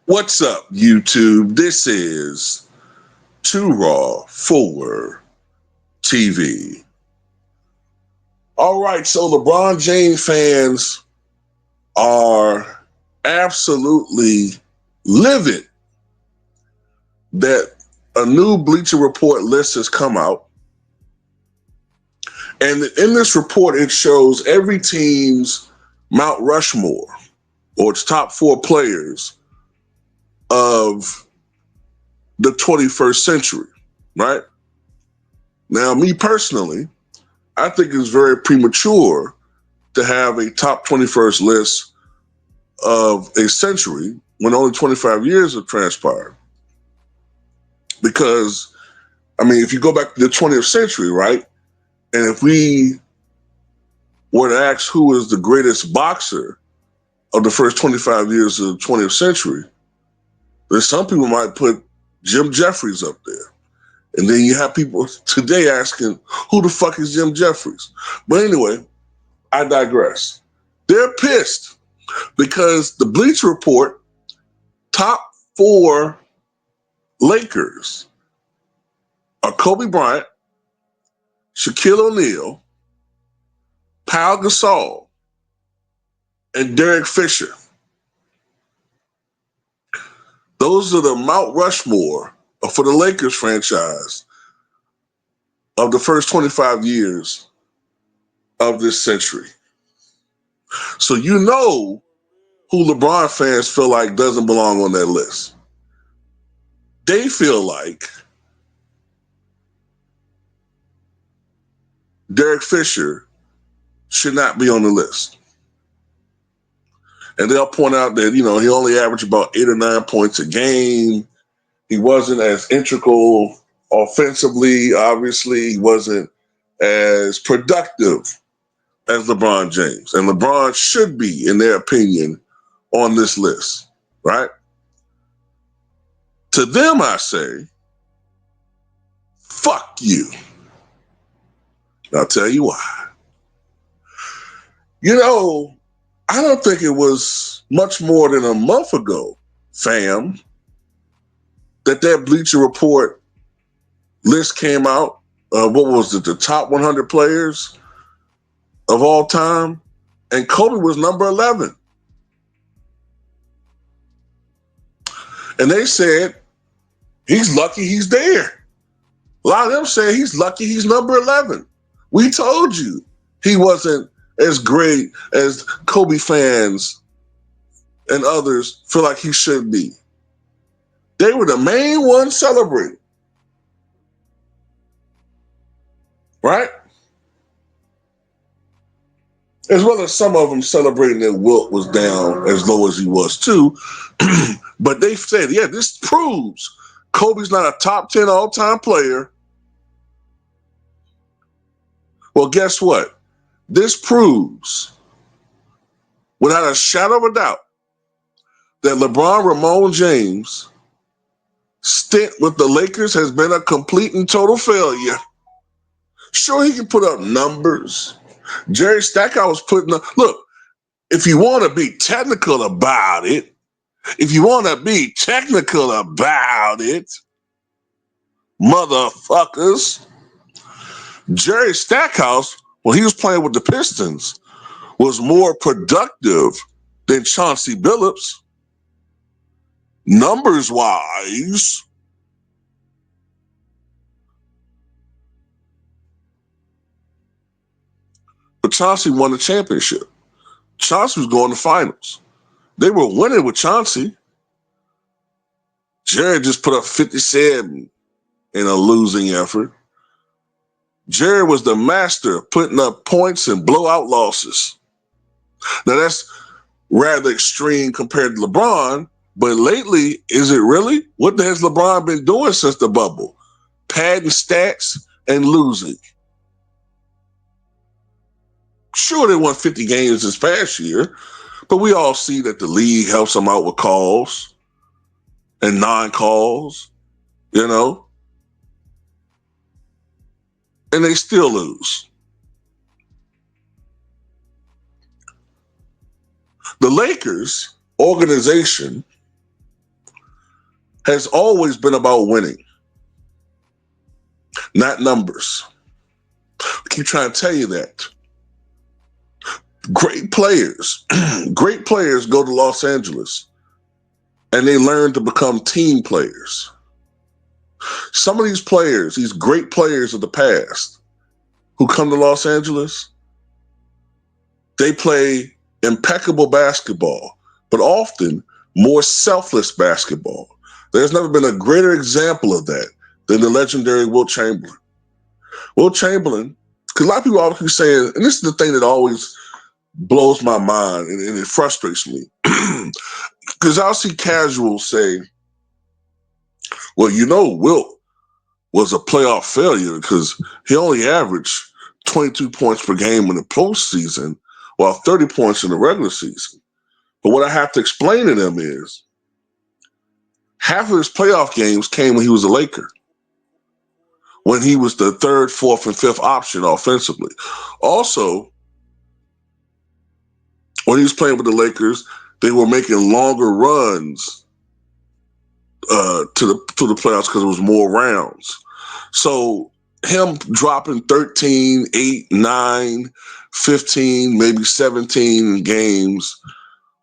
What's up, YouTube? This is Too Raw for TV. All right, so LeBron James fans are absolutely livid that a new Bleacher Report list has come out. And in this report, it shows every team's Mount Rushmore, or its top four players of the 21st century, right? Now, me personally, I think it's very premature to have a top 21st list of a century when only 25 years have transpired. Because, if you go back to the 20th century, right? And if we were to ask who is the greatest boxer of the first 25 years of the 20th century, then some people might put Jim Jeffries up there. And then you have people today asking, who the fuck is Jim Jeffries? But anyway, I digress. They're pissed because the Bleacher Report top four Lakers are Kobe Bryant, Shaquille O'Neal, Pau Gasol, and Derek Fisher. Those are the Mount Rushmore for the Lakers franchise of the first 25 years of this century. So you know who LeBron fans feel like doesn't belong on that list. They feel like Derek Fisher should not be on the list. And they'll point out that, he only averaged about 8 or 9 points a game. He wasn't as integral offensively, obviously. He wasn't as productive as LeBron James. And LeBron should be, in their opinion, on this list, right? To them, I say, fuck you. I'll tell you why. I don't think it was much more than a month ago, fam, that Bleacher Report list came out. What was it? The top 100 players of all time. And Kobe was number 11. And they said, he's lucky he's there. A lot of them say he's lucky he's number 11. We told you he wasn't as great as Kobe fans and others feel like he should be. They were the main ones celebrating. Right? As well as some of them celebrating that Wilt was down as low as he was too. But they said, yeah, this proves Kobe's not a top 10 all-time player. Well, guess what? This proves, without a shadow of a doubt, that LeBron Ramon James' stint with the Lakers has been a complete and total failure. Sure, he can put up numbers. Jerry Stackhouse was putting up, look, if you want to be technical about it, motherfuckers, Jerry Stackhouse, when he was playing with the Pistons, was more productive than Chauncey Billups. Numbers-wise. But Chauncey won the championship. Chauncey was going to finals. They were winning with Chauncey. Jerry just put up 57 in a losing effort. Jerry was the master of putting up points and blowout losses. Now, that's rather extreme compared to LeBron, but lately, is it really? What has LeBron been doing since the bubble? Padding stats and losing. Sure, they won 50 games this past year, but we all see that the league helps them out with calls and non-calls, and they still lose. The Lakers organization has always been about winning, not numbers. I keep trying to tell you that. Great players, great players go to Los Angeles and they learn to become team players. Some of these players, these great players of the past who come to Los Angeles, they play impeccable basketball, but often more selfless basketball. There's never been a greater example of that than the legendary Wilt Chamberlain. Wilt Chamberlain, because a lot of people always keep saying, and this is the thing that always blows my mind and it frustrates me, because I'll see casuals say, well, Wilt was a playoff failure because he only averaged 22 points per game in the postseason, while 30 points in the regular season. But what I have to explain to them is half of his playoff games came when he was a Laker, when he was the third, fourth, and fifth option offensively. Also, when he was playing with the Lakers, they were making longer runs to the playoffs because it was more rounds. So him dropping 13, 8, 9, 15, maybe 17 games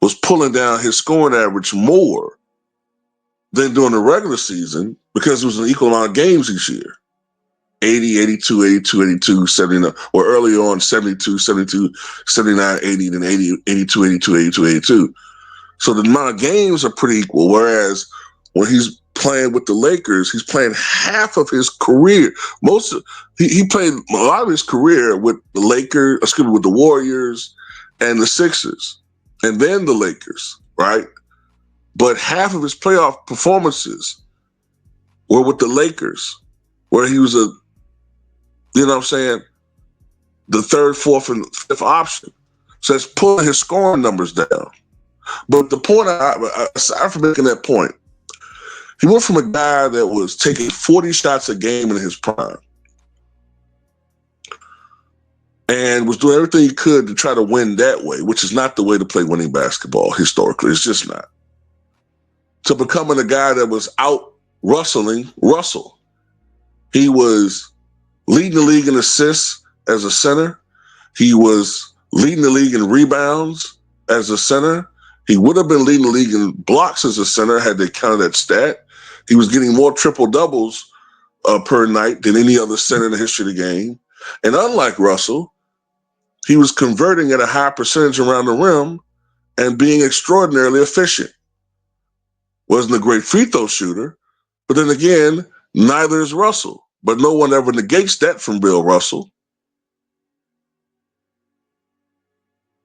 was pulling down his scoring average more than during the regular season because it was an equal amount of games each year. 80, 82, 82, 82, 79, or early on 72, 72, 79, 80, then 80, 82, 82, 82, 82. So the amount of games are pretty equal, whereas when he's playing with the Lakers, he's playing half of his career. He played a lot of his career with the Lakers, with the Warriors and the Sixers, and then the Lakers, right? But half of his playoff performances were with the Lakers, where he was the third, fourth, and fifth option. So it's pulling his scoring numbers down. But the point, aside from making that point, he went from a guy that was taking 40 shots a game in his prime and was doing everything he could to try to win that way, which is not the way to play winning basketball historically. It's just not. To becoming a guy that was out rustling Russell. He was leading the league in assists as a center. He was leading the league in rebounds as a center. He would have been leading the league in blocks as a center had they counted that stat. He was getting more triple-doubles per night than any other center in the history of the game. And unlike Russell, he was converting at a high percentage around the rim and being extraordinarily efficient. Wasn't a great free throw shooter, but then again, neither is Russell. But no one ever negates that from Bill Russell.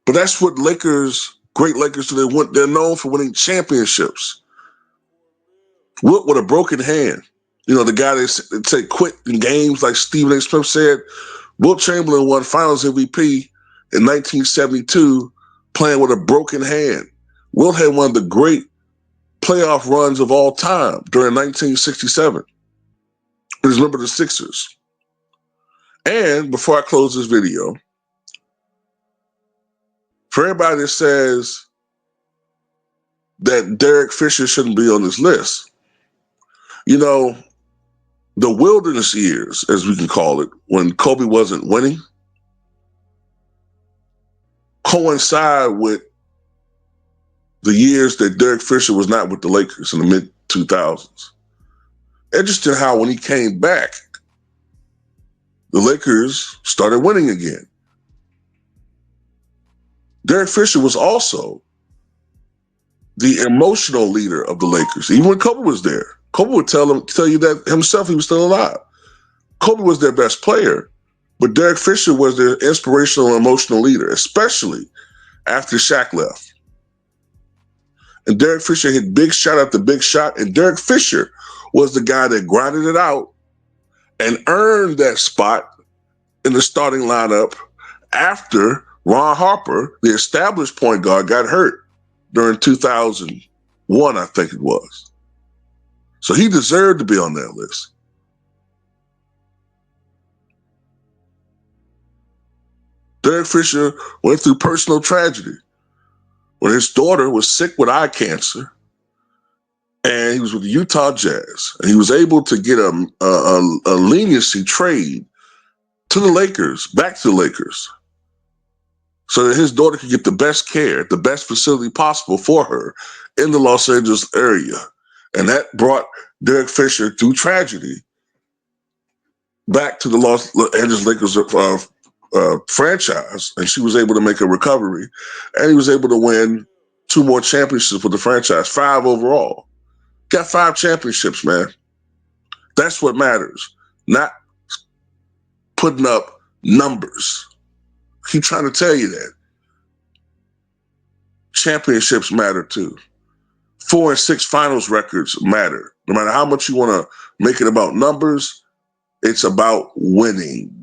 But that's what great Lakers do. They're known for winning championships. Wilt with a broken hand. The guy that say quit in games, like Stephen A. Smith said. Wilt Chamberlain won Finals MVP in 1972 playing with a broken hand. Wilt had one of the great playoff runs of all time during 1967. Remember the Sixers. And before I close this video, for everybody that says that Derek Fisher shouldn't be on this list, the wilderness years, as we can call it, when Kobe wasn't winning, coincide with the years that Derek Fisher was not with the Lakers in the mid-2000s. Interesting how when he came back, the Lakers started winning again. Derek Fisher was also the emotional leader of the Lakers. Even when Kobe was there, Kobe would tell you that himself he was still alive. Kobe was their best player, but Derek Fisher was their inspirational and emotional leader, especially after Shaq left. And Derek Fisher hit big shot after big shot, and Derek Fisher was the guy that grinded it out and earned that spot in the starting lineup after Ron Harper, the established point guard, got hurt during 2001, I think it was. So he deserved to be on that list. Derek Fisher went through personal tragedy when his daughter was sick with eye cancer. and he was with the Utah Jazz, and he was able to get a leniency trade to the Lakers, back to the Lakers, so that his daughter could get the best care, the best facility possible for her in the Los Angeles area. And that brought Derek Fisher, through tragedy, back to the Los Angeles Lakers franchise, and she was able to make a recovery, and he was able to win 2 more championships with the franchise, 5 overall. Got 5 championships, man. That's what matters, not putting up numbers. Keep trying to tell you that. Championships matter too. 4 and 6 finals records matter. No matter how much you want to make it about numbers, it's about winning.